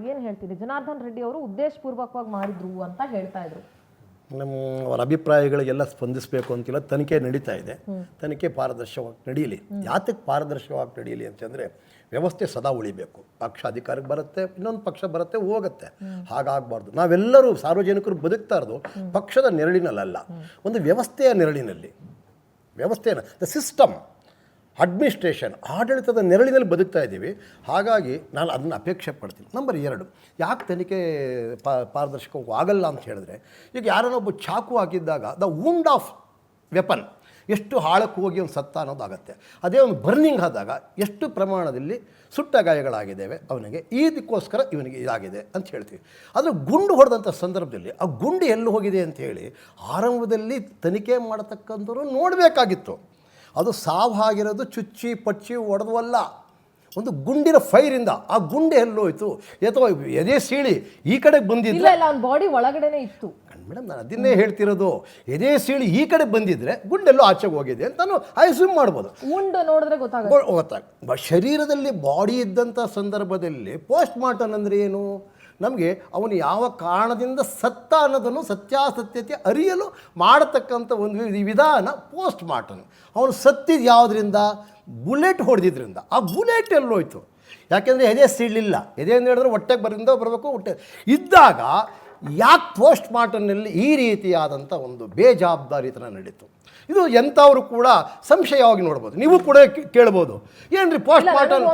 ಏನು ಹೇಳ್ತೀರಿ? ಜನಾರ್ದನ್ ರೆಡ್ಡಿ ಅವರು ಉದ್ದೇಶಪೂರ್ವಕವಾಗಿ ಮಾಡಿದ್ರು ಅಂತ ಹೇಳ್ತಾ ಇದ್ರು. ಅವರ ಅಭಿಪ್ರಾಯಗಳಿಗೆಲ್ಲ ಸ್ಪಂದಿಸಬೇಕು ಅಂತಿಲ್ಲ. ತನಿಖೆ ನಡೀತಾ ಇದೆ. ತನಿಖೆ ಪಾರದರ್ಶಕವಾಗಿ ನಡೀಲಿ. ಯಾತಕ್ಕೆ ಪಾರದರ್ಶಕವಾಗಿ ನಡೀಲಿ ಅಂತಂದರೆ ವ್ಯವಸ್ಥೆ ಸದಾ ಉಳಿಬೇಕು. ಪಕ್ಷ ಅಧಿಕಾರಕ್ಕೆ ಬರುತ್ತೆ, ಇನ್ನೊಂದು ಪಕ್ಷ ಬರುತ್ತೆ, ಹೋಗುತ್ತೆ. ಹಾಗಾಗಬಾರ್ದು. ನಾವೆಲ್ಲರೂ ಸಾರ್ವಜನಿಕರು ಬದುಕ್ತಾ ಇರೋದು ಪಕ್ಷದ ನೆರಳಿನಲ್ಲ, ಒಂದು ವ್ಯವಸ್ಥೆಯ ನೆರಳಿನಲ್ಲಿ. ವ್ಯವಸ್ಥೆನ ದ ಸಿಸ್ಟಮ್, ಅಡ್ಮಿನಿಸ್ಟ್ರೇಷನ್, ಆಡಳಿತದ ನೆರಳಿನಲ್ಲಿ ಬದುಕ್ತಾ ಇದ್ದೀವಿ. ಹಾಗಾಗಿ ನಾನು ಅದನ್ನು ಅಪೇಕ್ಷೆ ಪಡ್ತೀನಿ. ನಂಬರ್ 2, ಯಾಕೆ ತನಿಖೆ ಪಾರದರ್ಶಕವಾಗಿ ಆಗಲ್ಲ ಅಂತ ಹೇಳಿದ್ರೆ, ಈಗ ಯಾರನ್ನೊಬ್ಬ ಚಾಕು ಹಾಕಿದ್ದಾಗ ದ ವೂಂಡ್ ಆಫ್ ವೆಪನ್ ಎಷ್ಟು ಆಳಕ್ಕೆ ಹೋಗಿ ಒಂದು ಸತ್ತ ಅನ್ನೋದಾಗತ್ತೆ. ಅದೇ ಒಂದು ಬರ್ನಿಂಗ್ ಆದಾಗ ಎಷ್ಟು ಪ್ರಮಾಣದಲ್ಲಿ ಸುಟ್ಟ ಗಾಯಗಳಾಗಿದ್ದೇವೆ ಅವನಿಗೆ, ಇದಕ್ಕೋಸ್ಕರ ಇವನಿಗೆ ಇದಾಗಿದೆ ಅಂತ ಹೇಳ್ತೀವಿ. ಆದರೆ ಗುಂಡು ಹೊಡೆದಂಥ ಸಂದರ್ಭದಲ್ಲಿ ಆ ಗುಂಡು ಎಲ್ಲಿ ಹೋಗಿದೆ ಅಂಥೇಳಿ ಆರಂಭದಲ್ಲಿ ತನಿಖೆ ಮಾಡತಕ್ಕಂಥವ್ರು ನೋಡಬೇಕಾಗಿತ್ತು. ಅದು ಸಾವಾಗಿರೋದು ಚುಚ್ಚಿ ಪಚ್ಚಿ ಹೊಡೆದವಲ್ಲ, ಒಂದು ಗುಂಡಿನ ಫೈರಿಂದ ಆ ಗುಂಡೆ ಎಲ್ಲೋಯ್ತು, ಅಥವಾ ಎದೆ ಸೀಳಿ ಈ ಕಡೆಗೆ ಬಂದಿದ್ರೆ ಅವನ ಬಾಡಿ ಒಳಗಡೆನೇ ಇತ್ತು. ಮೇಡಮ್, ನಾನು ಅದನ್ನೇ ಹೇಳ್ತಿರೋದು. ಎದೆ ಸೀಳಿ ಈ ಕಡೆ ಬಂದಿದ್ರೆ ಗುಂಡೆಲ್ಲೋ ಆಚೆಗೆ ಹೋಗಿದೆ ಅಂತ ನಾನು ಅಸ್ಯೂಮ್ ಮಾಡ್ಬೋದು. ಗುಂಡು ನೋಡಿದ್ರೆ ಗೊತ್ತಾಗ ಶರೀರದಲ್ಲಿ ಬಾಡಿ ಇದ್ದಂಥ ಸಂದರ್ಭದಲ್ಲಿ ಪೋಸ್ಟ್ ಮಾರ್ಟಮ್ ಅಂದರೆ ಏನು? ನಮಗೆ ಅವನು ಯಾವ ಕಾರಣದಿಂದ ಸತ್ತ ಅನ್ನೋದನ್ನು ಸತ್ಯಾಸತ್ಯತೆ ಅರಿಯಲು ಮಾಡತಕ್ಕಂಥ ಒಂದು ವಿಧಾನ ಪೋಸ್ಟ್ ಮಾರ್ಟಮ್. ಅವನು ಸತ್ತಿದ್ದು ಯಾವುದರಿಂದ? ಬುಲೆಟ್ ಹೊಡೆದಿದ್ರಿಂದ. ಆ ಬುಲೆಟ್ ಎಲ್ಲೋಯ್ತು? ಯಾಕೆಂದರೆ ಎದೆ ಸಿಡಲಿಲ್ಲ. ಎದೆ ಅಂತ ಹೇಳಿದ್ರೆ ಹೊಟ್ಟೆಗೆ ಬರಬೇಕು. ಹೊಟ್ಟೆ ಇದ್ದಾಗ ಯಾಕೆ ಪೋಸ್ಟ್ ಮಾರ್ಟಮ್ನಲ್ಲಿ ಈ ರೀತಿಯಾದಂಥ ಒಂದು ಬೇಜವಾಬ್ದಾರಿತನ ನಡೀತು? ಇದು ಎಂಥವರು ಕೂಡ ಸಂಶಯವಾಗಿ ನೋಡ್ಬೋದು. ನೀವು ಕೂಡ ಕೇಳ್ಬೋದು, ಏನ್ರಿ ಪೋಸ್ಟ್ ಮಾರ್ಟಮ್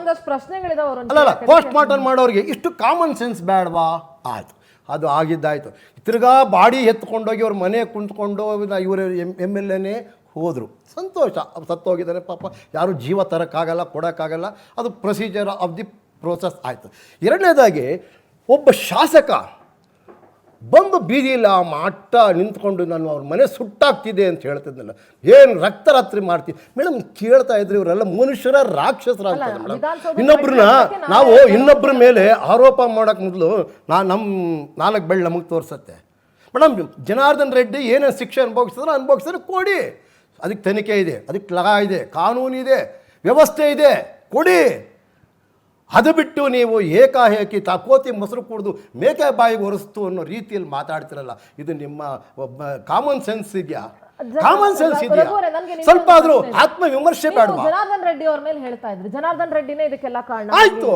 ಅಲ್ಲಲ್ಲ, ಪೋಸ್ಟ್ ಮಾರ್ಟಮ್ ಮಾಡೋರಿಗೆ ಇಷ್ಟು ಕಾಮನ್ ಸೆನ್ಸ್ ಬೇಡವಾ? ಆಯಿತು, ಅದು ಆಗಿದ್ದಾಯಿತು. ತಿರ್ಗಾ ಬಾಡಿ ಎತ್ಕೊಂಡೋಗಿ ಅವ್ರ ಮನೆ ಕುಂತ್ಕೊಂಡು ಇವರು MLA ಹೋದರು, ಸಂತೋಷ. ಸತ್ತೋಗಿದ್ದಾನೆ ಪಾಪ, ಯಾರು ಜೀವ ತರೋಕ್ಕಾಗಲ್ಲ, ಕೊಡೋಕ್ಕಾಗಲ್ಲ. ಅದು ಪ್ರೊಸೀಜರ್ ಆಫ್ ದಿ ಪ್ರೋಸೆಸ್ ಆಯಿತು. ಎರಡನೇದಾಗಿ ಒಬ್ಬ ಶಾಸಕ ಬಂದು ಬೀದಿಲ್ಲ ಮಟ್ಟ ನಿಂತ್ಕೊಂಡು ನಾನು ಅವ್ರ ಮನೆ ಸುಟ್ಟಾಗ್ತಿದೆ ಅಂತ ಹೇಳ್ತಿದ್ನಲ್ಲ, ಏನು ರಕ್ತರಾತ್ರಿ ಮಾಡ್ತೀವಿ ಮೇಡಮ್. ಕೇಳ್ತಾ ಇದ್ರಿ, ಇವರೆಲ್ಲ ಮನುಷ್ಯರ ರಾಕ್ಷಸರಾಗ್ತಾರೆ ಮೇಡಮ್. ನಾವು ಇನ್ನೊಬ್ಬರ ಮೇಲೆ ಆರೋಪ ಮಾಡೋಕ್ಕೆ ಮೊದಲು ನಮ್ಮ 4 ಬೆಳ್ಳು ನಮಗೆ ತೋರಿಸುತ್ತೆ ಮೇಡಮ್. ಜನಾರ್ದನ್ ರೆಡ್ಡಿ ಏನೇನು ಶಿಕ್ಷೆ ಅನುಭವಿಸಿದ್ರೆ ಕೊಡಿ. ಅದಕ್ಕೆ ತನಿಖೆ ಇದೆ, ಅದಕ್ಕೆ ಲಾ ಇದೆ, ಕಾನೂನು ಇದೆ, ವ್ಯವಸ್ಥೆ ಇದೆ, ಕೊಡಿ. ಅದು ಬಿಟ್ಟು ನೀವು ಏಕಾಏಕಿ ಕೋತಿ ಮೊಸರು ಕುಡಿದು ಮೇಕೆ ಬಾಯಿಗೆ ಒರೆಸ್ತು ಅನ್ನೋ ರೀತಿಯಲ್ಲಿ ಮಾತಾಡ್ತಿರಲ್ಲ, ಇದು ನಿಮ್ಮ ಕಾಮನ್ ಸೆನ್ಸ್ ಇದೆಯಾ? ಕಾಮನ್ ಸೆನ್ಸ್ ಇದೆಯಾ? ಸ್ವಲ್ಪ ಆದ್ರೂ ಆತ್ಮ ವಿಮರ್ಶೆ ಬೇಡವಾ? ಜನಾರ್ದನ್ ರೆಡ್ಡಿ ಅವ್ರ ಮೇಲೆ ಹೇಳ್ತಾ ಇದ್ರು, ಜನಾರ್ದನ್ ರೆಡ್ಡಿನೇ ಇದಕ್ಕೆಲ್ಲ ಕಾರಣ. ಆಯ್ತು,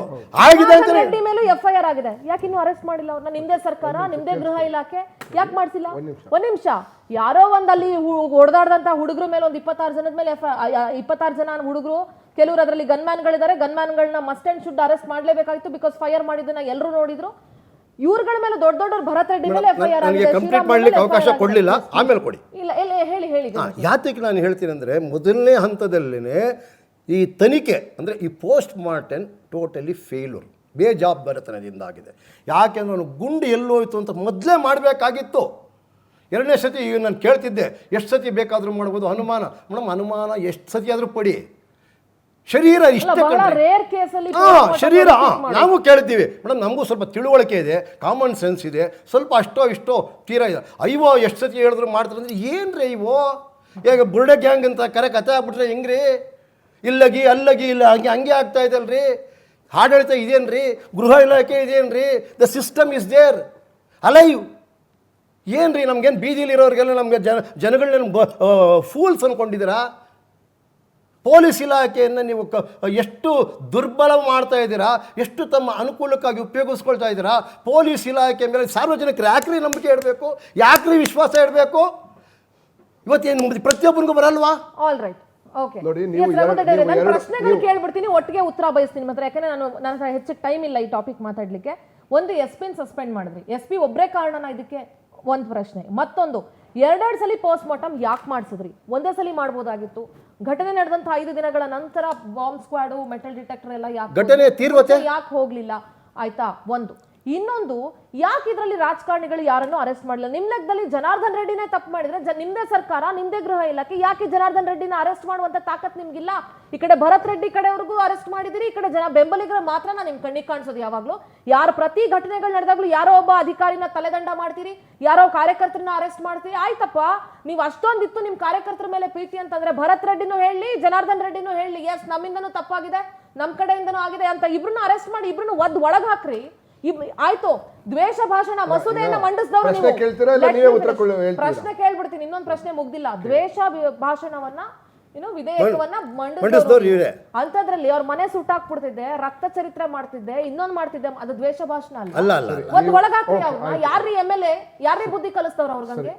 ಆಗಿದೆ ಅಂತ ರೆಡ್ಡಿ ಮೇಲೂ FIR ಆಗಿದೆ. ಯಾಕೆ ಇನ್ನೂ ಅರೆಸ್ಟ್ ಮಾಡಿಲ್ಲ ಅವ್ರನ್ನ? ನಿಮ್ದೇ ಸರ್ಕಾರ, ನಿಮ್ದೇ ಗೃಹ ಇಲಾಖೆ, ಯಾಕೆ ಮಾಡ್ಸಿಲ್ಲ? ಒಂದ್ ನಿಮಿಷ, ಯಾರೋ ಒಂದ್ ಅಲ್ಲಿ ಹೊಡೆದಾಡ್ದಂತ ಹುಡುಗರ ಮೇಲೆ ಒಂದು 26 ಜನದ ಮೇಲೆ 26 ಜನ ಹುಡುಗರು, ಕೆಲವರು ಅದರಲ್ಲಿ ಗನ್ಮ್ಯಾನ್ಗಳಿದ್ದಾರೆ. ಗನ್ಮ್ಯಾನ್ಗಳನ್ನ ಮಸ್ಟ್ ಅಂಡ್ ಶುಡ್ ಅರೆಸ್ಟ್ ಮಾಡಲೇಬೇಕಾಗಿತ್ತು, ಬಿಕಾಸ್ ಫೈರ್ ಮಾಡಿದ್ದನ್ನ ಎಲ್ಲರೂ ನೋಡಿದ್ರು. ಇವ್ರಗಳ ಮೇಲೆ ದೊಡ್ಡವ್ರ ಭರತ್ ರೆಡ್ಡಿ ಮೇಲೆ FIR ಆಗಿದೆ. ಕಂಪ್ಲೀಟ್ ಮಾಡ್ಲಿಕ್ಕೆ ಅವಕಾಶ ಕೊಡಲಿಲ್ಲ, ಆಮೇಲೆ ಕೊಡಿ. ಇಲ್ಲ ಹೇಳಿ. ಯಾತಕ್ಕೆ ನಾನು ಹೇಳ್ತೀನಿ ಅಂದರೆ, ಮೊದಲನೇ ಹಂತದಲ್ಲೇ ಈ ತನಿಖೆ ಅಂದರೆ ಈ ಪೋಸ್ಟ್ ಮಾರ್ಟಮ್ ಟೋಟಲಿ ಫೇಲ್ಯೂರ್, ಬೇಜವಾಬ್ದಾರಿತನದಿಂದ ಆಗಿದೆ. ಯಾಕೆಂದ್ರೆ ಅವನು ಗುಂಡು ಎಲ್ಲೋಯ್ತು ಅಂತ ಮೊದಲೇ ಮಾಡಬೇಕಾಗಿತ್ತು. ಎರಡನೇ ಸತಿ ಈಗ ನಾನು ಕೇಳ್ತಿದ್ದೆ, ಎಷ್ಟು ಸತಿ ಬೇಕಾದರೂ ಮಾಡ್ಬೋದು ಅನುಮಾನ. ಮೇಡಮ್, ಅನುಮಾನ ಎಷ್ಟು ಸತಿ ಆದರೂ ಪಡಿ. ಶರೀರ ಇಷ್ಟ ಶರೀರ ನಾವು ಕೇಳಿದ್ದೀವಿ ಮೇಡಮ್, ನಮಗೂ ಸ್ವಲ್ಪ ತಿಳುವಳಿಕೆ ಇದೆ, ಕಾಮನ್ ಸೆನ್ಸ್ ಇದೆ, ಸ್ವಲ್ಪ ಅಷ್ಟೋ ಇಷ್ಟೋ ತೀರಾ ಇದೆ. ಅಯ್ಯೋ ಎಷ್ಟು ಸತಿ ಹೇಳಿದ್ರು ಮಾಡ್ತಾರೆ ಅಂದರೆ ಏನ್ರಿ ಇವೋ? ಈಗ ಬುರ್ಡೆ ಗ್ಯಾಂಗ್ ಅಂತ ಕತೆ ಆಗ್ಬಿಟ್ರೆ ಹೆಂಗ್ರಿ? ಇಲ್ಲಗಿ ಅಲ್ಲಗಿ ಇಲ್ಲ ಹಂಗೆ ಆಗ್ತಾ ಇದೆಯಲ್ರಿ. ಆಡಳಿತ ಇದೇನ್ರಿ? ಗೃಹ ಇಲಾಖೆ ಇದೇನ್ರಿ? The system is there alive. ಏನ್ರಿ ನಮ್ಗೇನು ಬೀದಿಲಿರೋರಿಗೆಲ್ಲ ನಮಗೆ ಜನಗಳನ್ನ ಫೂಲ್ಸ್ ಅಂದ್ಕೊಂಡಿದ್ದೀರಾ? ಪೊಲೀಸ್ ಇಲಾಖೆಯನ್ನು ನೀವು ಎಷ್ಟು ದುರ್ಬಲ ಮಾಡ್ತಾ ಇದ್ದೀರಾ, ಎಷ್ಟು ತಮ್ಮ ಅನುಕೂಲಕ್ಕಾಗಿ ಉಪಯೋಗಿಸ್ಕೊಳ್ತಾ ಇದ್ದೀರಾ. ಪೊಲೀಸ್ ಇಲಾಖೆ ಮೇಲೆ ಸಾರ್ವಜನಿಕರು ಯಾಕ್ರಿ ನಂಬಿಕೆ ಇಡಬೇಕು, ಯಾಕ್ರಿ ವಿಶ್ವಾಸ ಇಡಬೇಕು? ಇವತ್ತೇನು ಪ್ರತಿಯೊಬ್ಬರಿಗೂ ಬರಲ್ವಾ? All right, okay. ನಾನು ಪ್ರಶ್ನೆಗಳು ಕೇಳ್ಬಿಡ್ತೀನಿ, ಒಟ್ಟಿಗೆ ಉತ್ತರ ಬಯಸ್ತೀನಿ ಮಾತ್ರ, ಯಾಕಂದ್ರೆ ನನ್ನ ಹೆಚ್ಚು ಟೈಮ್ ಇಲ್ಲ ಈ ಟಾಪಿಕ್ ಮಾತಾಡ್ಲಿಕ್ಕೆ. ಒಂದು SP ಸಸ್ಪೆಂಡ್ ಮಾಡಿದ್ರಿ, SP ಒಬ್ಬರೇ ಕಾರಣನ ಇದಕ್ಕೆ? ಒಂದು ಪ್ರಶ್ನೆ. ಮತ್ತೊಂದು, 2 ಸಲ ಪೋಸ್ಟ್ ಮಾರ್ಟಮ್ ಯಾಕೆ ಮಾಡಿಸಿದ್ರಿ? ಒಂದೇ ಸಲ ಮಾಡ್ಬೋದಾಗಿತ್ತು. ಘಟನೆ ನಡೆದಂತ 5 ದಿನಗಳ ನಂತರ ಬಾಂಬ್ ಸ್ಕ್ವಾಡು, ಮೆಟಲ್ ಡಿಟೆಕ್ಟರ್ ಎಲ್ಲ ಯಾಕೆ ಹೋಗ್ಲಿಲ್ಲ? ಆಯ್ತಾ, ಒಂದು. ಇನ್ನೊಂದು, ಯಾಕೆ ಇದರಲ್ಲಿ ರಾಜಕಾರಣಿಗಳು ಯಾರನ್ನು ಅರೆಸ್ಟ್ ಮಾಡಲಿಲ್ಲ? ನಿಮ್ಮ ಲೆಕ್ಕದಲ್ಲಿ ಜನಾರ್ದನ್ ರೆಡ್ಡಿನೇ ತಪ್ಪು ಮಾಡಿದ್ರೆ ನಿಮ್ದೇ ಸರ್ಕಾರ, ನಿಮ್ದೇ ಗೃಹ ಇಲಾಖೆ, ಯಾಕೆ ಜನಾರ್ದನ್ ರೆಡ್ಡಿನ ಅರೆಸ್ಟ್ ಮಾಡುವಂತ ತಾಕತ್ ನಿಮ್ಗಿಲ್ಲ? ಈ ಕಡೆ ಭರತ್ ರೆಡ್ಡಿ ಕಡೆವರೆಗೂ ಅರೆಸ್ಟ್ ಮಾಡಿದಿರಿ, ಈ ಕಡೆ ಬೆಂಬಲಿಗರ ಮಾತ್ರ ನಿಮ್ ಕಣ್ಣಿಗೆ ಕಾಣಿಸೋದು ಯಾವಾಗ್ಲೂ. ಯಾರು ಪ್ರತಿ ಘಟನೆಗಳು ನಡೆದಾಗ್ಲೂ ಯಾರೋ ಒಬ್ಬ ಅಧಿಕಾರಿನ ತಲೆದಂಡ ಮಾಡ್ತೀರಿ, ಯಾರೋ ಕಾರ್ಯಕರ್ತರನ್ನ ಅರೆಸ್ಟ್ ಮಾಡ್ತೀರಿ. ಆಯ್ತಪ್ಪ, ನೀವು ಅಷ್ಟೊಂದಿತ್ತು ನಿಮ್ ಕಾರ್ಯಕರ್ತರ ಮೇಲೆ ಪ್ರೀತಿ ಅಂತಂದ್ರೆ ಭರತ್ ರೆಡ್ಡಿನೂ ಹೇಳಿ, ಜನಾರ್ದನ್ ರೆಡ್ಡಿನೂ ಹೇಳಿ, ಎಸ್ ನಮ್ಮಿಂದನೂ ತಪ್ಪಾಗಿದೆ, ನಮ್ ಕಡೆಯಿಂದನೂ ಆಗಿದೆ ಅಂತ ಇಬ್ರನ್ನ ಅರೆಸ್ಟ್ ಮಾಡಿ ಇಬ್ರನ್ನ ಒಳಗ್ ಹಾಕ್ರಿ. ಆಯ್ತು, ದ್ವೇಷ ಭಾಷಣ ಮಸೂದೆಯನ್ನ ಮಂಡಿಸಿದವರು ಪ್ರಶ್ನೆ ಕೇಳ್ತೀರಾ ಇಲ್ಲ ನೀವೇ ಉತ್ತರ ಹೇಳ್ತೀರಾ? ಪ್ರಶ್ನೆ ಕೇಳ್ಬಿಡ್ತೀನಿ, ಇನ್ನೊಂದು ಪ್ರಶ್ನೆ ಮುಗ್ದಿಲ್ಲ. ದ್ವೇಷ ಭಾಷಣವನ್ನ ವಿಧೇಯಕವನ್ನ ಮಂಡಿಸಿದವರು ಅಂತದ್ರಲ್ಲಿ ಅವ್ರ ಮನೆ ಸುಟ್ಟಾಕ್ಬಿಡ್ತಿದ್ದೆ, ರಕ್ತ ಚರಿತ್ರೆ ಮಾಡ್ತಿದ್ದೆ, ಇನ್ನೊಂದ್ ಮಾಡ್ತಿದ್ದೆ, ಅದು ದ್ವೇಷ ಭಾಷಣ ಅಲ್ಲ. ಒಂದ್ ಒಳಗಾಕ್ರಿ ಅವ್ರನ್ನ. ಯಾರ್ರೀ MLA, ಯಾರ್ರೀ ಬುದ್ಧಿ ಕಲಿಸ್ತವ್ರ ಅವ್ರಿಗೆ?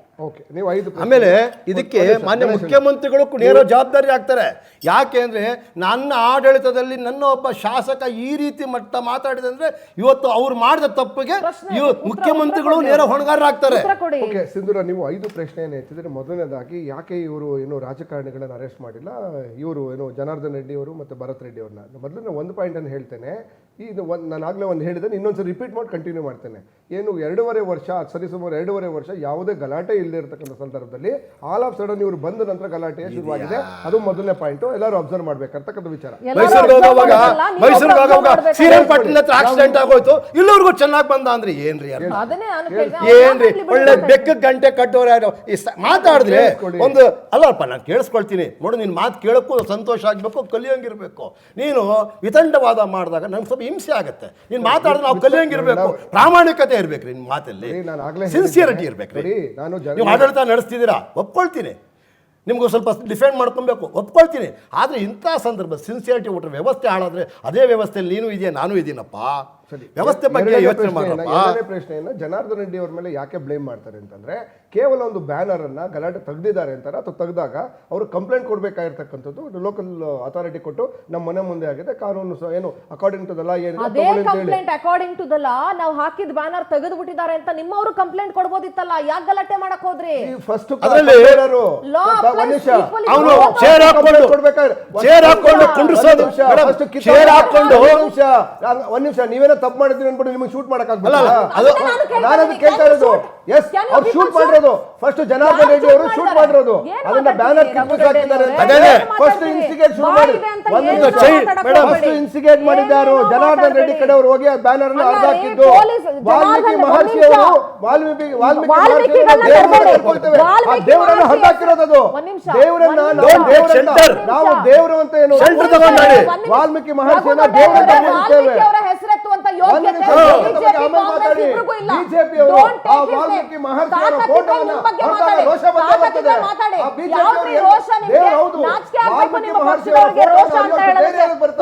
ಆಮೇಲೆ ಇದಕ್ಕೆ ಮಾನ್ಯ ಮುಖ್ಯಮಂತ್ರಿಗಳು ನೇರ ಜವಾಬ್ದಾರಿ ಆಗ್ತಾರೆ. ಯಾಕೆ ಅಂದ್ರೆ ನನ್ನ ಆಡಳಿತದಲ್ಲಿ ನನ್ನ ಒಬ್ಬ ಶಾಸಕ ಈ ರೀತಿ ಮಟ್ಟ ಮಾತಾಡಿದೆ ಅಂದ್ರೆ ಇವತ್ತು ಅವ್ರು ಮಾಡಿದ ತಪ್ಪಿಗೆ ಮುಖ್ಯಮಂತ್ರಿಗಳು ನೇರ ಹೊಣೆಗಾರರಾಗ್ತಾರೆ. ಸಿಂಧೂರ, ನೀವು 5 ಪ್ರಶ್ನೆಯನ್ನು ಎತ್ತಿದ್ರೆ, ಮೊದಲನೇದಾಗಿ ಯಾಕೆ ಇವರು ಏನು ರಾಜಕಾರಣಿಗಳನ್ನ ಅರೆಸ್ಟ್ ಮಾಡಿಲ್ಲ, ಇವರು ಏನು ಜನಾರ್ದನ್ ರೆಡ್ಡಿ ಅವರು ಮತ್ತು ಭರತ್ ರೆಡ್ಡಿ ಅವ್ರನ್ನ? ಮೊದಲು ನಾನು ಒಂದು ಪಾಯಿಂಟ್ ಅನ್ನು ಹೇಳ್ತೇನೆ. ಇದು ನಾನು ಆಗಲೇ ಒಂದು ಹೇಳಿದ್ದೇನೆ, ಇನ್ನೊಂದ್ಸರಿ ರಿಪೀಟ್ ಮಾಡಿ ಕಂಟಿನ್ಯೂ ಮಾಡ್ತೇನೆ. ಏನು 2.5 ವರ್ಷ, ಸರಿಸುಮಾರು 2.5 ವರ್ಷ ಯಾವುದೇ ಗಲಾಟೆ ಇಲ್ಲದೆ ಇರತಕ್ಕಂಥ ಸಂದರ್ಭದಲ್ಲಿ ಆಲ್ ಆಫ್ ಸಡನ್ ಇವರು ಬಂದ ನಂತರ ಗಲಾಟೆ ಶುರುವಾಗಿದೆ. ಅದು ಮೊದಲನೇ ಪಾಯಿಂಟ್, ಎಲ್ಲರೂ ಅಬ್ಸರ್ವ್ ಮಾಡ್ಬೇಕಂತಕ್ಕಂಥ ವಿಚಾರ. ಶ್ರೀರಂಗ ಪಾಟೀಲ್ ಹತ್ರ ಆಕ್ಸಿಡೆಂಟ್ ಆಗೋಯ್ತು, ಇಲ್ಲವ್ರಿಗೂ ಚೆನ್ನಾಗಿ ಬಂದ ಅಂದ್ರೆ ಏನ್ರಿ ಏನ್ರಿ ಒಳ್ಳೆ ಬೆಕ್ಕ ಗಂಟೆ ಕಟ್ಟೋರು ಮಾತಾಡಿದ್ರೆ ಒಂದು ಅಲ್ಲಪ್ಪ. ನಾನು ಕೇಳಿಸ್ಕೊಳ್ತೀನಿ ನೋಡು, ನಿನ್ನ ಮಾತು ಕೇಳೋಕ್ಕೂ ಸಂತೋಷ ಆಗ್ಬೇಕು, ಕಲಿಯೋಂಗಿರ್ಬೇಕು. ನೀನು ವಿತಂಡವಾದ ಮಾಡಿದಾಗ ನಮ್ಗೆ ಸ್ವಲ್ಪ ಹಿಂಸೆ ಆಗುತ್ತೆ. ನೀನು ಮಾತಾಡಿದ್ರೆ ನಾವು ಕಲಿಯೋಂಗಿರ್ಬೇಕು, ಪ್ರಾಮಾಣಿಕತೆ ಇರ್ಬೇಕ್ರಿ ನಿಮ್ಮ ಮಾತಲ್ಲಿ, ಸಿನ್ಸಿಯರಿಟಿ ಇರ್ಬೇಕ್ರಿ. ನೀವು ಆಡಳಿತ ನಡೆಸ್ತಿದ್ದೀರಾ, ಒಪ್ಕೊಳ್ತೀನಿ, ನಿಮಗೂ ಸ್ವಲ್ಪ ಡಿಫೆಂಡ್ ಮಾಡ್ಕೊಬೇಕು, ಒಪ್ಕೊಳ್ತೀನಿ. ಆದರೆ ಇಂಥ ಸಂದರ್ಭ ಸಿನ್ಸಿಯರಿಟಿ ಬಿಟ್ರೆ ವ್ಯವಸ್ಥೆ ಹಾಳಾದ್ರೆ ಅದೇ ವ್ಯವಸ್ಥೆಯಲ್ಲಿ ನೀನು ಇದೆಯಾ, ನಾನು ಇದ್ದೀನಪ್ಪ, ವ್ಯವಸ್ಥೆ ಬಗ್ಗೆ ಯೋಚನೆ ಮಾಡಪ್ಪ. ಪ್ರಶ್ನೆಯನ್ನ ಜನಾರ್ದನ್ ರೆಡ್ಡಿ ಅವ್ರ ಮೇಲೆ ಯಾಕೆ ಬ್ಲೇಮ್ ಮಾಡ್ತಾರೆ ಅಂತಂದ್ರೆ, ಕೇವಲ ಒಂದು ಬ್ಯಾನರ್ ಅನ್ನ ಗಲಾಟೆ ತೆಗ್ದಿದ್ದಾರೆ ಅಂತಾರೆ, ಅಥವಾ ತೆಗೆದಾಗ ಅವರು ಕಂಪ್ಲೇಂಟ್ ಕೊಡ್ಬೇಕಾಗಿರ್ತಕ್ಕಂಥದ್ದು ಲೋಕಲ್ ಅಥಾರಿಟಿ ಕೊಟ್ಟು ನಮ್ಮ ಮನೆ ಮುಂದೆ ಆಗಿದೆ, ಕಾನೂನು ಏನು according to the law according to the law ನಾವು ಹಾಕಿದ ಬ್ಯಾನರ್ ತೆಗೆದು ಬಿಟ್ಟಿದ್ದಾರೆ ಅಂತ ನಿಮ್ಮವರು ಕಂಪ್ಲೇಂಟ್ ಕೊಡ್ಬೋದಿತ್ತಲ್ಲ, ಯಾಕೆ ಗಲಾಟೆ ಮಾಡಕ್ ಹೋದ್ರಿ? ಫಸ್ಟ್ ಒಂದ್ ನಿಮಿಷ, ನೀವೇನೋ ತಪ್ಪು ಮಾಡಿದ್ರಿ ಅನ್ಬಿಟ್ಟು ನಿಮಗೆ ಶೂಟ್ ಮಾಡಕ್ ಆಗ್ಬಿಡಲ್ಲ. ನಾನು ಕೇಳ್ತಾ ಇರೋದು, ಎಸ್ ಅವ್ರು ಶೂಟ್ ಮಾಡಿರೋದು ಫಸ್ಟ್ ಜನಾರ್ದನ್ ರೆಡ್ಡಿ ಅವರು ಶೂಟ್ ಮಾಡಿರೋದು, ಅದನ್ನ ಬ್ಯಾನರ್ ಫಸ್ಟ್ ಇನ್ಸಿಗೇಟ್ ಶುರು ಮಾಡಿ ಫಸ್ಟ್ ಇನ್ಸಿಗೇಟ್ ಮಾಡಿದ್ದಾರು ಜನಾರ್ದನ್ ರೆಡ್ಡಿ ಕಡೆ ಅವರು ಹೋಗಿ ಆ ಬ್ಯಾನರ್ ಅನ್ನು ಹರಿದಾಕಿದ್ದು. ವಾಲ್ಮೀಕಿ ಮಹರ್ಷಿ ಅವರು ವಾಲ್ಮೀಕಿ ದೇವರನ್ನ ಹರಿದಾಕಿರೋದು, ದೇವರನ್ನ ನಾವು ದೇವರು ಅಂತ ಏನು ವಾಲ್ಮೀಕಿ ಮಹರ್ಷಿಯನ್ನ ದೇವರನ್ನ ಪೂಜಿಸ್ತೇವೆ. ಬಿಜೆಪಿ ಅವರು ಆ ವಾಲ್ಮೀಕಿ ಮಹರ್ಷಿಯವರ ಫೋಟೋವನ್ನ ರೋಷ ಬರ್ತದೆ. ವಾಲ್ಮೀಕಿ ಮಹರ್ಷಿಯವರ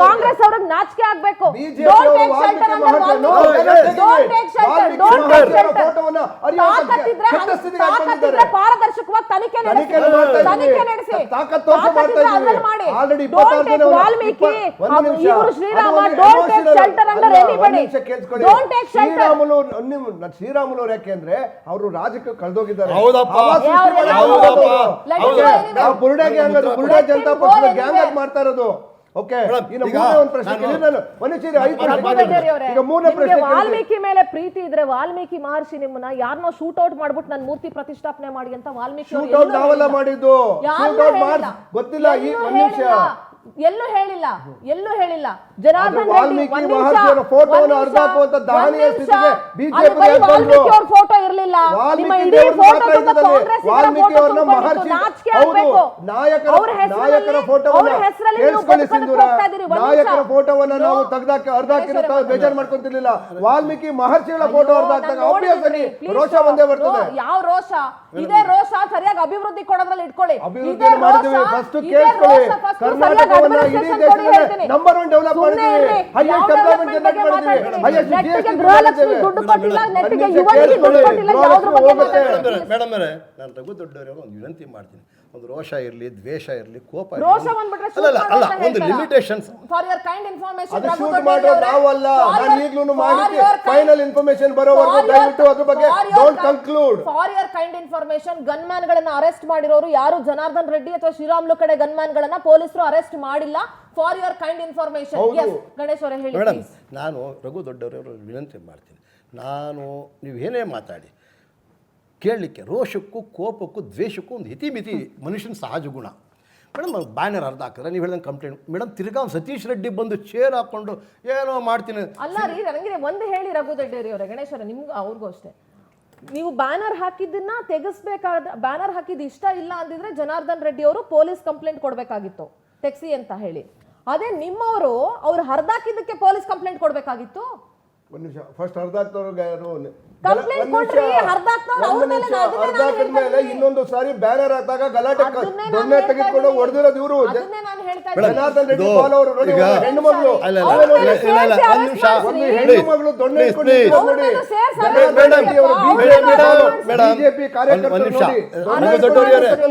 ಕಾಂಗ್ರೆಸ್ ಅವ್ರಿಗೆ ನಾಚಿಕೆ ಆಗ್ಬೇಕು. ಪಾರದರ್ಶಕವಾಗಿ ತನಿಖೆ ನಡೆಸಿ ಶ್ರೀರಾಮುಲು ಅವ್ರು ಯಾಕೆಂದ್ರೆ ಅವರು ರಾಜಕ್ಕೆ ಕಳೆದೋಗಿದ್ದಾರೆ. ಬುರುಡೆಗೆ ಬುರುಡೆ ಜನತಾ ಪಕ್ಷದ ಗ್ಯಾಂಗ್ ಆಗಿ ಮಾಡ್ತಾ ಇರೋದು. ವಾಲ್ಮೀಕಿ ಮೇಲೆ ಪ್ರೀತಿ ಇದ್ರೆ ವಾಲ್ಮೀಕಿ ಮಹರ್ಷಿ ನಿಮ್ಮನ್ನ ಯಾರನ್ನೋ ಶೂಟ್ ಔಟ್ ಮಾಡ್ಬಿಟ್ಟು ನನ್ನ ಮೂರ್ತಿ ಪ್ರತಿಷ್ಠಾಪನೆ ಮಾಡಿ ಅಂತ ವಾಲ್ಮೀಕಿ ನಾವೆಲ್ಲ ಮಾಡಿದ್ದು ಗೊತ್ತಿಲ್ಲ. ಎಲ್ಲೂ ಹೇಳಿಲ್ಲ, ಎಲ್ಲೂ ಹೇಳಿಲ್ಲ. ಜನಾರ್ದನ್ ವಾಲ್ಮೀಕಿ ಮಹರ್ಷಿಯವರ ಫೋಟೋವನ್ನು ಹರಿದಾಕುವಂತ ದಾಳಿಯ ಸ್ಥಿತಿಗೆ ಬಿಜೆಪಿ ವಾಲ್ಮೀಕಿ ಅವ್ರ ಫೋಟೋ ಇರಲಿಲ್ಲ. ವಾಲ್ಮೀಕಿ ಅವರನ್ನ ಮಹರ್ಷಿ ನಾಯಕರ ಫೋಟೋವನ್ನ ಕೇಳಿಸ್ಕೊಳ್ಳಿ ಸಿಂಧೂರ, ನಾಯಕರ ಫೋಟೋವನ್ನ ನಾವು ತೆಗೆದಾಕಿ ಹರಿದಾಕಿರೋ ಬೇಜಾರು ಮಾಡ್ಕೊಂತಿರ್ಲಿಲ್ಲ. ವಾಲ್ಮೀಕಿ ಮಹರ್ಷಿಗಳ ಫೋಟೋ ಹರಿದಾಕಿದಾಗ ಆಬ್ವಿಯಸ್ ಆಗಿ ರೋಷ ಒಂದೇ ಬರ್ತದೆ. ಯಾವ ರೋಷ? ಇದೇ ರೋಷ ಸರಿಯಾಗಿ ಅಭಿವೃದ್ಧಿ ಕೊಡೋದ್ರಲ್ಲಿ ಇಟ್ಕೊಳ್ಳಿ. ಅಭಿವೃದ್ಧಿ ಮಾಡ್ತೀವಿ, ಫಸ್ಟ್ ಕೇಳಿಸ್ಕೊಳ್ಳಿ. ಕರ್ನಾಟಕವನ್ನ ಇಡೀ ದೇಶದಲ್ಲಿ ನಂಬರ್ 1 ಡೆವಲಪ್ ಮಾಡಿದ್ದೀವಿ, ಹೈಯೆಸ್ಟ್ ಡೆವಲಪ್ಮೆಂಟ್ ಜನರೇಟ್ ಮಾಡಿದ್ದೀವಿ, ಹೈಯೆಸ್ಟ್ ಜಿಎಸ್ಟಿ ಮಾಡಿದ್ದೀವಿ. ಮೇಡಮ್ ಅವರೇ, ನಾನು ರಘು ದೊಡ್ಡವರೇ ಒಂದು ವಿನಂತಿ ಮಾಡ್ತೀನಿ. ಒಂದು ರೋಷ ಇರಲಿ, ದ್ವೇಷ ಇರಲಿ, ಕೋಪ ಅಲ್ಲ, ಒಂದು limitations for your kind information. ಅದು ಶೂಟ್ ಮಾಡೋದು ನಾವಲ್ಲ, ನಾನು ಈಗಲೂ ಮಾಡಿ ಫೈನಲ್ ಇನ್ಫಾರ್ಮೇಷನ್ ಬರೋವರೆಗೂ ದಯವಿಟ್ಟು ಅದ್ರ ಬಗ್ಗೆ don't conclude. For your kind information, gun man ಗಳನ್ನ ಅರೆಸ್ಟ್ ಮಾಡಿರೋರು ಯಾರು ಜನಾರ್ದನ್ ರೆಡ್ಡಿ ಅಥವಾ ಶ್ರೀರಾಮುಲು ಕಡೆ ಗನ್ ಮ್ಯಾನ್ ಗಳನ್ನ ಪೊಲೀಸರು ಅರೆಸ್ಟ್ ಮಾಡಿಲ್ಲ. For your kind information. Ganesh ಅವರೇ ಹೇಳಿ. ಮೇಡಮ್, ನಾನು ರಘು ದೊಡ್ಡವರವರು ವಿನಂತಿ ಮಾಡ್ತೀನಿ. ನೀವು ಏನೇ ಮಾತಾಡಿ ಕೇಳಲಿಕ್ಕೆ ರೋಷಕ್ಕೂ, ಕೋಪಕ್ಕೂ, ದ್ವೇಷಕ್ಕೂ ಒಂದು ಹಿತಿಮಿತಿ ಮನುಷ್ಯನ ಸಹಜ ಗುಣ. ಮೇಡಮ್, ಬ್ಯಾನರ್ ಅರ್ಧ ಹಾಕಿದ್ರೆ ನೀವು ಹೇಳ್ದಂಗೆ ಕಂಪ್ಲೇಂಟ್. ಮೇಡಮ್, ತಿರ್ಗಾ ಸತೀಶ್ ರೆಡ್ಡಿ ಬಂದು ಚೇರ್ ಹಾಕೊಂಡು ಏನೋ ಮಾಡ್ತೀನಿ. ಅಲ್ಲ ರೀ, ನನಗೆ ಒಂದು ಹೇಳಿ ರಘು ದೊಡ್ಡೇರಿ ಅವರೇ, ಗಣೇಶ್ ಅವರೇ, ನಿಮ್ಗೆ ಅವ್ರಿಗೂ ಅಷ್ಟೇ. ನೀವು ಬ್ಯಾನರ್ ಹಾಕಿದ್ದನ್ನ ತೆಗೆಸ್ಬೇಕಾದ, ಬ್ಯಾನರ್ ಹಾಕಿದ್ದು ಇಷ್ಟ ಇಲ್ಲ ಅಂದಿದ್ರೆ ಜನಾರ್ದನ್ ರೆಡ್ಡಿ ಅವರು ಪೊಲೀಸ್ ಕಂಪ್ಲೇಂಟ್ ಕೊಡಬೇಕಾಗಿತ್ತು, ತೆಗ್ಸಿ ಅಂತ ಹೇಳಿ. ಅದೇ ನಿಮ್ಮವರು ಅವ್ರು ಹರಿದಾಕಿದ್ದಕ್ಕೆ ಪೊಲೀಸ್ ಕಂಪ್ಲೇಂಟ್ ಕೊಡಬೇಕಾಗಿತ್ತು. ಒಂದು ನಿಮಿಷ ಫಸ್ಟ್ ಅರ್ಧ ಆಗ್ತವ್ರಿಗೆ Complaint ಕೊಟ್ರಿ, ಅರ್ಧ ಆಗ್ತವ್ರು, ಅವ್ರ ಮೇಲೆ ನಾನು ಅದನ್ನೇ ಅರ್ಧ ನಾನು ಹಾಕಿದ್ಮೇಲೆ ಹೇಳ್ತಾ ಇನ್ನೊಂದು ಸಾರಿ ಬ್ಯಾನರ್ ಹಾಕಿದಾಗ ಗಲಾಟೆ ಅದನ್ನೇ ನಾನು ದೊಣ್ಣೆ ಹೇಳ್ತಾ ತೆಗೆದುಕೊಂಡು ಇದ್ದೀನಿ. ಹೊಡೆದಿರೋದು ಇವರು ಅದನ್ನೇ ನಾನು ಹೇಳ್ತಾ ಇದ್ದೀನಿ. ಜನಾರ್ದನ್ ರೆಡ್ಡಿ ಇದು ಪಾಲ್ ಅವರು ನೋಡಿ ಈಗ ಹೆಣ್ಣು ಮಗಳು ಅಲ್ಲ, ಅವ್ರ ಇಲ್ಲ, ಮೇಲೆ ಇಲ್ಲ, ಇಲ್ಲ, ಸೇರ್ಸಿ ಒಂದ್ arrest ನಿಮಿಷ. ಮಾಡ್ಸಿ. ಒಂದು ಹೆಣ್ಣು ಮಗಳು ದೊಣ್ಣೆ Please, ಇಟ್ಕೊಂಡು please. ನಿಂತಿರೋದು ನೋಡಿ. ಅವ್ರನ್ನ ಸೇರ್ಸಿ ಜನಾರ್ದನ್ arrest ರೆಡ್ಡಿ ಅವರು ಮಾಡ್ಸಿ. ಬಿಜೆಪಿ ಕಾರ್ಯಕರ್ತರು ಒಂದ್ ನಿಮಿಷ. ನೋಡಿ. ನಮ್ಮ ದೊಡ್ಡವರೇ, ಜನ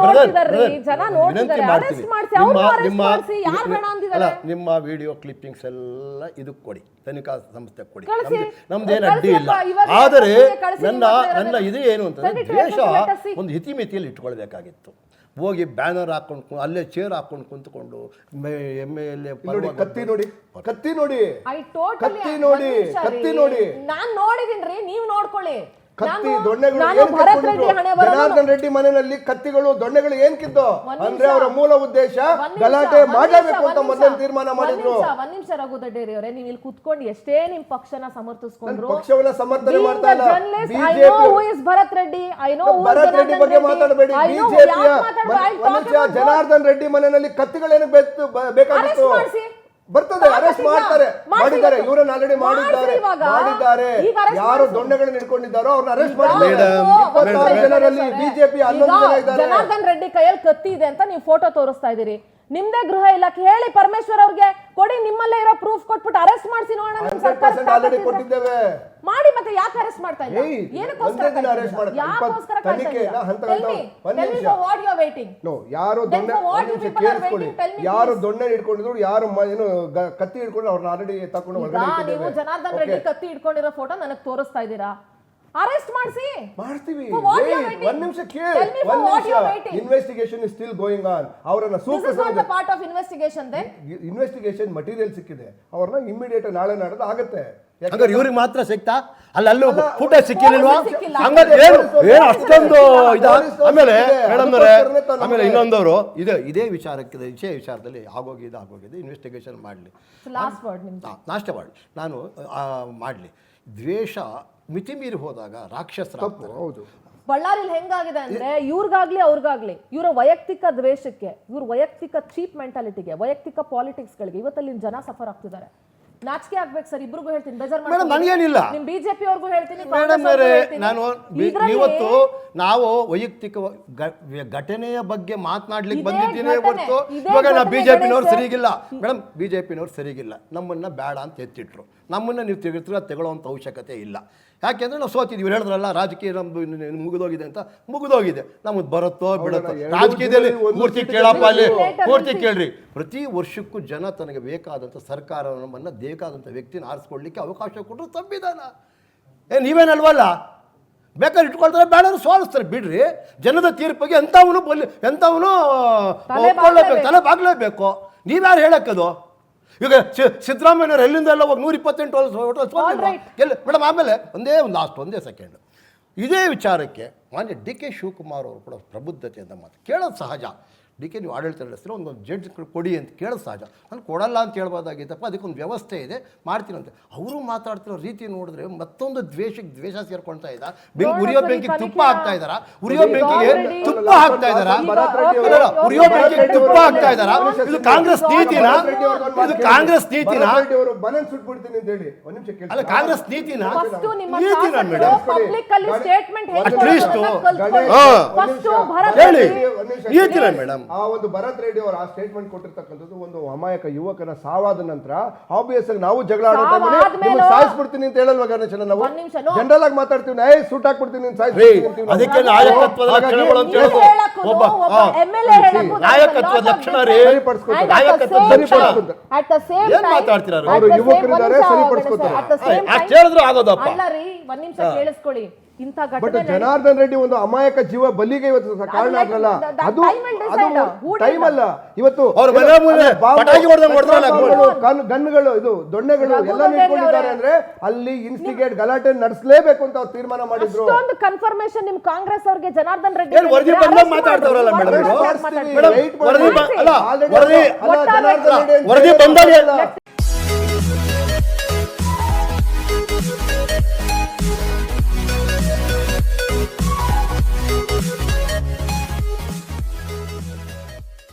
ನೋಡ್ತಿದಾರ್ರಿ, ಜನ ವಿನಂತಿ ನೋಡ್ತಿದ್ದಾರೆ. ಮಾಡ್ತೀವಿ. arrest ಮಾಡ್ಸಿ, ಅವ್ರನ್ನೂ arrest ನಿಮ್ಮ ಮಾಡ್ಸಿ, ಯಾರು ಬೇಡ ಅಂದಿದ್ದಾರೆ? ಅಲ್ಲ, ನಿಮ್ಮ ವಿಡಿಯೋ ಕ್ಲಿಪ್ಪಿಂಗ್ಸ್ ಎಲ್ಲ ಇದಕ್ಕೆ ಕೊಡಿ, ತನಿಖಾ ಸಂಸ್ಥೆ ಕೊಡಿ. ಕಳ್ಸಿ. ನಮ್ದೇನು ಅಡ್ಡಿ ಇಲ್ಲ. ಕಳ್ಸಿ ಅಪ್ಪ, ಇವಾಗ ಆದರೆ ಕಳ್ಸಿ, ನನ್ನ ನಿಮ್ಮ ನನ್ನ ಇದು ಏನು ಅಂತಂದ್ರೆ Send it to ದ್ವೇಷ SSLTC. ಒಂದು ಇತಿಮಿತಿಯಲ್ಲಿ ಇಟ್ಕೊಳ್ಬೇಕಾಗಿತ್ತು. ಹೋಗಿ ಬ್ಯಾನರ್ ಹಾಕೊಂಡು ಅಲ್ಲೇ ಚೇರ್ ಹಾಕೊಂಡು ಕುಂತ್ಕೊಂಡು MLA ನೋಡಿ ಕತ್ತಿ ನೋಡಿ ಕತ್ತಿ ನೋಡಿ I totally ಕತ್ತಿ ನೋಡಿ ಕತ್ತಿ ನೋಡಿ ನಾನ್ ನೋಡಿದೀನ್ರಿ, ನೀವ್ ನೋಡ್ಕೊಳ್ಳಿ. ಕತ್ತಿ ನಾನು- ದೊಣ್ಣೆಗಳು ನಾನು ಏನ್ ಭರತ್ ಕಿತ್ಕೊಂಡಿದ್ರು? ರೆಡ್ಡಿ ಹಣೆ ಬರೋದು- ಜನಾರ್ದನ್ ರೆಡ್ಡಿ ಮನೆಯಲ್ಲಿ ಕತ್ತಿಗಳು ದೊಣ್ಣೆಗಳು ಏನ್ ಕಿದ್ದು ಒಂದ್ ಅಂದ್ರೆ ನಿಮಿಷ. ಅವರ ಮೂಲ ಉದ್ದೇಶ ಒಂದ್ ನಿಮಿಷ, ಗಲಾಟೆ ಒಂದ್ ಮಾಡಲೇಬೇಕು ನಿಮಿಷ, ಅಂತ ಒಂದ್ ಮೊದಲೇ ನಿಮಿಷ, ತೀರ್ಮಾನ ಮಾಡಿದ್ರು. ಒಂದ್ ನಿಮಿಷ ರಘುದಡ್ಡೇರಿ ಅವರೇ, ನೀವು ಇಲ್ಲಿ ಕುತ್ಕೊಂಡು ಎಷ್ಟೇ ನಿಮ್ ಪಕ್ಷನ ಸಮರ್ಥಿಸ್ಕೊಂಡ್ರು, ಪಕ್ಷವನ್ನ ಸಮರ್ಥನೆ Being ಮಾಡ್ತಾ a ಇಲ್ಲ. journalist, I BJP know who is Bharat Reddy, I know who is Bharat Reddy Janardhan ಬಗ್ಗೆ ರೆಡ್ಡಿ, ಮಾತಾಡಬೇಡಿ. I know ಬಿಜೆಪಿಯ ಯಾಕ್ ಮಾತಾಡ್ಬೇಡಿ, I'll talk about both. Janardhan Reddy ಮನೆಯಲ್ಲಿ ಕತ್ತಿಗಳೇನು ಬೇಕಾಗಿತ್ತು? Arrest ಮಾಡ್ಸಿ. ಬರ್ತದೆ, ಅರೆಸ್ಟ್ ಮಾಡ್ತಾರೆ, ಮಾಡ್ಸಿ ಮಾಡಿದ್ದಾರೆ, ಇವತ್ತು. ಇವರನ್ನ ಆಲ್ರೆಡಿ ಮಾಡಿದ್ದಾರೆ ಮಾಡ್ಸಿ ಇವಾಗ. ಮಾಡಿದ್ದಾರೆ. ಈಗ arrest ಯಾರು ಮಾಡ್ಸಿ. ದೊಣ್ಣೆಗಳನ್ನ ಇಟ್ಕೊಂಡಿದ್ದಾರೋ ಅವ್ರನ್ನ ಅರೆಸ್ಟ್ ಈಗ ಮಾಡಿದ್ದಾರೆ. ಮೇಡಮ್, 26 ಜನರಲ್ಲಿ ಬಿಜೆಪಿ 11 ಜನ ಇದ್ದಾರೆ. ಜನಾರ್ದನ್ ರೆಡ್ಡಿ ಕೈಯಲ್ಲಿ ಕತ್ತಿ ಇದೆ ಅಂತ ನೀವು ಫೋಟೋ ತೋರಿಸ್ತಾ ಇದೀರಿ. ನಿಮ್ದೇ ಗೃಹ ಇಲಾಖೆ ಹೇಳಿ ಪರಮೇಶ್ವರ್ ಅವ್ರಿಗೆ ಕೊಡಿ, ನಿಮ್ಮಲ್ಲೇ ಇರೋ ಪ್ರೂಫ್ ಕೊಟ್ಬಿಟ್ಟು ಅರೆಸ್ಟ್ ಮಾಡಿಸಿ ನೋಡೋಣ. ನಿಮ್ ಸರ್ಕಾರ 100% ಆಲ್ರೆಡಿ ಕೊಟ್ಟಿದ್ದೇವೆ. ಮಾಡಿ, ಮತ್ತೆ ಯಾಕೆ ಅರೆಸ್ಟ್ ಮಾಡ್ತಾ ಇಲ್ಲ? ಏಯ್, ಏನಕ್ಕೋಸ್ಕರ ಒಂದೇ ದಿನ arrest ಮಾಡಕ್ಕೆ ಯಾಕೋಸ್ಕರ ತನಿಖೆನ ಹಂತ ಒಂದ್ ನಿಮಿಷ. No, ಯಾರು Then ದೊಣ್ಣೆ for what ಒಂದ್ you ನಿಮಿಷ people are ಕೇಳಿಸ್ಕೊಳ್ಳಿ. waiting? Tell me, ಯಾರು please. ದೊಣ್ಣೆ ಇಟ್ಕೊಂಡಿದ್ರು, ಯಾರು ಏನು ಕತ್ತಿ ಹಿಡ್ಕೊಂಡು ಅವ್ರನ್ನ ಆಲ್ರೆಡಿ ತಕೊಂಡು ಈಗ ಹೊರಗಡೆ ನೀವು ಇಟ್ಟಿದ್ದೇವೆ. ಜನಾರ್ದನ್ ರೆಡ್ಡಿ ಕತ್ತಿ ಇಟ್ಕೊಂಡಿರೋ ಫೋಟೋ ನನಗೆ ತೋರಿಸ್ತಾ ಇದ್ದೀರಾ? ಅರೆಸ್ಟ್ ಮಾಡಿಸಿ. ಮಾಡ್ತೀವಿ. For what you are ಏಯ್, waiting? ಒಂದ್ ನಿಮಿಷ ಕೇಳಿ, Tell me for ಒಂದ್ what you are ನಿಮಿಷ. waiting? Investigation is still going on. ಅವರನ್ನ This is not the ಸೂಕ್ತ part of investigation then. Investigation material ಸಿಕ್ಕಿದೆ, ಅವ್ರನ್ನ ಇಮಿಡಿಯೇಟ್ ನಾಳೆ ನಾಡೋದು ಆಗುತ್ತೆ. ಹಂಗಾರೆ ಇವ್ರಿಗೆ ಮಾತ್ರ ಸಿಗ್ತಾ ಅಲ್ಲೂ ಅಲ್ಲ, ಫುಟ ಸಿಕ್ಕಿಲ್ವಾ? ಸಿಕ್ಕಿಲ್ಲ. ಹಂಗಾರೆ ಏನು ಏನು ಅಷ್ಟೊಂದು ಇದ ಪೊಲೀಸ್ ಆಮೇಲೆ ಇದೆ. ಮೇಡಮ್ನವರೇ, ಅದಕ್ಕೋಸ್ಕರನೇ ಆಮೇಲೆ ಇನ್ನೊಂದವರು ಇದೇ ವಿಚಾರದಲ್ಲಿ ಆಗೋಗಿದೆ ಇನ್ವೆಸ್ಟಿಗೇಷನ್ ಮಾಡಲಿ. ಲಾಸ್ಟ್ ವರ್ಡ್ ನಿಮ್ದು. ನಾಷ್ಟ ಮಾಡಿ ನಾನು ಮಾಡಲಿ. ದ್ವೇಷ ಮಿತಿಮೀರಿ ಹೋದಾಗ ರಾಕ್ಷಸರಾಗ್ತಾರೆ. ಹೌದು. ಬಳ್ಳಾರಿಲಿ ಹೆಂಗಾಗಿದೆ ಅಂದ್ರೆ ಇವ್ರಿಗಾಗ್ಲಿ ಅವ್ರಿಗಾಗ್ಲಿ ಇವರ ವೈಯಕ್ತಿಕ ದ್ವೇಷಕ್ಕೆ, ಇವ್ರ ವೈಯಕ್ತಿಕ ಚೀಪ್ ಮೆಂಟಾಲಿಟಿಗೆ, ವೈಯಕ್ತಿಕ ಪಾಲಿಟಿಕ್ಸ್ಗಳಿಗೆ ಇವತ್ತಲ್ಲಿ ಜನ ಸಫರ್ ಆಗ್ತಿದ್ದಾರೆ. ನಾಚಿಕೆ ಆಗ್ಬೇಕು ಸರ್, ಇಬ್ರಿಗೂ ಹೇಳ್ತೀನಿ, ಬೇಜಾರ್ ಮೇಡಮ್ ನನಗೇನಿಲ್ಲ. ನಿಮ್ ಬಿಜೆಪಿ ಅವ್ರಿಗೂ ಹೇಳ್ತೀನಿ, ಮೇಡಮ್ ಅವರೇ, ನಾನು ಇವತ್ತು ನಾವು ವೈಯಕ್ತಿಕ ಘಟನೆಯ ಬಗ್ಗೆ ಮಾತನಾಡ್ಲಿಕ್ಕೆ ಇದೇ ಬಂದಿದ್ದೀನಿ ಘಟನೆ, ಹೊರತು ಇದೇ ಇವಾಗ ನಾವು ಘಟನೆ ಬಿಜೆಪಿನವ್ರು ಗಣೇಶ್ ಸರಿಗಿಲ್ಲ ಮೇಡಮ್, ಬಿಜೆಪಿನವ್ರು ಸರಿಗಿಲ್ಲ, ನಮ್ಮನ್ನ ಬೇಡ ಅಂತ ಎತ್ತಿಟ್ರು. ನಮ್ಮನ್ನ ನೀವು ತಗೊಳ್ಳೋವಂಥ ಅವಶ್ಯಕತೆ ಇಲ್ಲ. ಯಾಕೆಂದ್ರೆ ನಾವು ಸೋತಿದ್ವಿ. ಹೇಳಿದ್ರಲ್ಲ, ರಾಜಕೀಯ ನಮ್ದು ಮುಗಿದೋಗಿದೆ ಅಂತ. ಮುಗಿದೋಗಿದೆ, ನಮ್ಗೆ ಬರುತ್ತೋ ಬಿಡುತ್ತೋ. ರಾಜಕೀಯದಲ್ಲಿ ಪೂರ್ತಿ ಕೇಳಪ್ಪ, ಅಲ್ಲಿ ಪೂರ್ತಿ ಕೇಳ್ರಿ. ಪ್ರತಿ ವರ್ಷಕ್ಕೂ ಜನ ತನಗೆ ಬೇಕಾದಂಥ ಸರ್ಕಾರ ನಮ್ಮನ್ನು ಬೇಕಾದಂಥ ವ್ಯಕ್ತಿನ ಆರಿಸ್ಕೊಳ್ಳಿಕ್ಕೆ ಅವಕಾಶ ಕೊಟ್ಟರು ಸಂವಿಧಾನ. ನೀವೇನಲ್ವಲ್ಲ, ಬೇಕಾದ್ರೆ ಇಟ್ಕೊಳ್ತಾರೆ, ಬೇಡ ಸೋಲಿಸ್ತಾರೆ, ಬಿಡ್ರಿ. ಜನದ ತೀರ್ಪಿಗೆ ಎಂಥವನು ತಲೆ ಬಾಗ್ಲೇಬೇಕು. ನೀವ್ಯಾರು ಹೇಳಕ್ಕದು? ಈಗ ಸಿದ್ದರಾಮಯ್ಯವ್ರು ಎಲ್ಲಿಂದ ಎಲ್ಲ ಹೋಗಿ 128 ಮೇಡಮ್. ಆಮೇಲೆ ಒಂದೇ ಸೆಕೆಂಡ್, ಇದೇ ವಿಚಾರಕ್ಕೆ ಮಾನ್ಯ DK ಶಿವಕುಮಾರ್ ಅವರು ಕೂಡ ಪ್ರಬುದ್ಧತೆಯಿಂದ ಮಾತು ಕೇಳೋದು ಸಹಜ. DK ನೀವು ಆಡಳಿತ ನಡೆಸಿದ್ರೆ ಒಂದು ಜಡ್ಜ್ ಕೊಡಿ ಅಂತ ಕೇಳೋದು ಸಹಜ. ನಾನು ಕೊಡಲ್ಲ ಅಂತ ಹೇಳ್ಬೋದಾಗಿತ್ತಪ್ಪ, ಅದಕ್ಕೊಂದು ವ್ಯವಸ್ಥೆ ಇದೆ, ಮಾಡ್ತೀನಿ ಅಂತ. ಅವರು ಮಾತಾಡ್ತಿರೋ ರೀತಿ ನೋಡಿದ್ರೆ ಮತ್ತೊಂದು ದ್ವೇಷ ಸೇರ್ಕೊಳ್ತಾ ಇದ್ದಾರೆ. ಉರಿಯೋ ಬೆಂಕಿಗೆ ತುಪ್ಪ ಹಾಕ್ತಾ ಇದ್ದಾರಾ? ಉರಿಯೋ ಬೆಂಕಿಗೆ ತುಪ್ಪ ಹಾಕ್ತಾ ಇದ್ದಾರಾ? ಉರಿಯೋ ಬೆಂಕಿಗೆ ತುಪ್ಪ ಹಾಕ್ತಾ ಇದ್ದಾರಾ? ಇದು ಕಾಂಗ್ರೆಸ್ ನೀತಿನ? ಇದು ಕಾಂಗ್ರೆಸ್ ನೀತಿನ? ಬನನ್ ಸುಟ್ಬಿಡ್ತೀನಿ ಅಂತ ಹೇಳಿ ಒಂದ್ ನಿಮಿಷ ಕೇಳಿ. ಅಲ್ಲ, ಕಾಂಗ್ರೆಸ್ ನೀತಿನ ಮೇಡಮ್? ಅಟ್ಲೀಸ್ಟ್ ಹೇಳಿ ನೀತಿನ ಮೇಡಮ್. ಆ ಒಂದು ಭರತ್ ರೆಡ್ಡಿ ಅವರು ಆ ಸ್ಟೇಟ್ಮೆಂಟ್ ಕೊಟ್ಟಿರ್ತಕ್ಕಂಥದ್ದು ಒಂದು ಅಮಾಯಕ ಯುವಕನ ಸಾವಾದ ನಂತರ ಆಬ್ವಿಯಸ್ ಆಗಿ ನಾವು ಜಗಳ ಆಡೋ ಟೈಮಲ್ಲಿ ನಿಮ್ಮನ್ನ ಸಾಯಿಸ್ಬಿಡ್ತೀನಿ ಅಂತ ಹೇಳಲ್ವಾ ಗಣೇಶನ? ನಾವು ಜನರಲ್ ಆಗಿ ಮಾತಾಡ್ತೀವಿ, ಏ ಸೂಟ್ ಹಾಕ್ಬಿಡ್ತೀನಿ ಅಂತ ಸಾಯಿಸ್ಬಿಡ್ತೀನಿ. ಅದಕ್ಕೆ ನಾಯಕತ್ವದ ಲಕ್ಷಣಗಳು ಅಂತ ಹೇಳೋದು. ಒಬ್ಬ ನಾಯಕತ್ವದ ಲಕ್ಷಣ ರೀ, ನಾಯಕತ್ವದ ಲಕ್ಷಣ. ಏನ್ ಮಾತಾಡ್ತೀರಾ? ಅವರು ಯುವಕರಿದ್ದಾರೆ, ಸರಿಪಡಿಸ್ಕೊತಾರೆ. ಅಷ್ಟು ಹೇಳಿದ್ರು ಆಗೋದಪ್ಪ. ಅಲ್ಲ ರೀ, ಒಂದ್ ನಿಮಿಷ ಕೇಳಿಸ್ಕೊಳ್ಳಿ. ಇಂಥ ಬಟ್ ಘಟನೆ ಜನಾರ್ದನ್ ರೆಡ್ಡಿ ಒಂದು ಅಮಾಯಕ ಜೀವ ಬಲಿಗೆ ಇವತ್ತು ಕಾರಣ ಆಗಲ್ಲ. ಅದು ಟೈಮ್ ಅಲ್ಲ. ಇವತ್ತು ಅವ್ರ ಮನೆ ಮುಂದೆ ಪಟಾಕಿ ಹೊಡೆದಂಗೆ ಹೊಡೆದ್ರಲ್ಲ, ಗನ್ಗಳು, ಇದು ದೊಣ್ಣೆಗಳು ಎಲ್ಲ ನಿಂತ್ಕೊಂಡಿದ್ದಾರೆ ಅಂದ್ರೆ ಅಲ್ಲಿ ಇನ್ಸ್ಟಿಗೇಟ್ ಗಲಾಟೆ ನಡೆಸಲೇಬೇಕು ಅಂತ ಅವ್ರು ತೀರ್ಮಾನ ಮಾಡಿದ್ರು. ಅಷ್ಟೊಂದು ಕನ್ಫರ್ಮೇಶನ್ ನಿಮ್ ಕಾಂಗ್ರೆಸ್ ಅವ್ರಿಗೆ ಜನಾರ್ದನ್ ರೆಡ್ಡಿ ಏನ್ ವರದಿ ಬಂದಾಗ ಮಾತಾಡ್ತಾವ್ರಲ್ಲ ಮೇಡಮ್? ಮಾಡಿಸ್ತೀವಿ. ವರದಿ ಬಂದಾಗ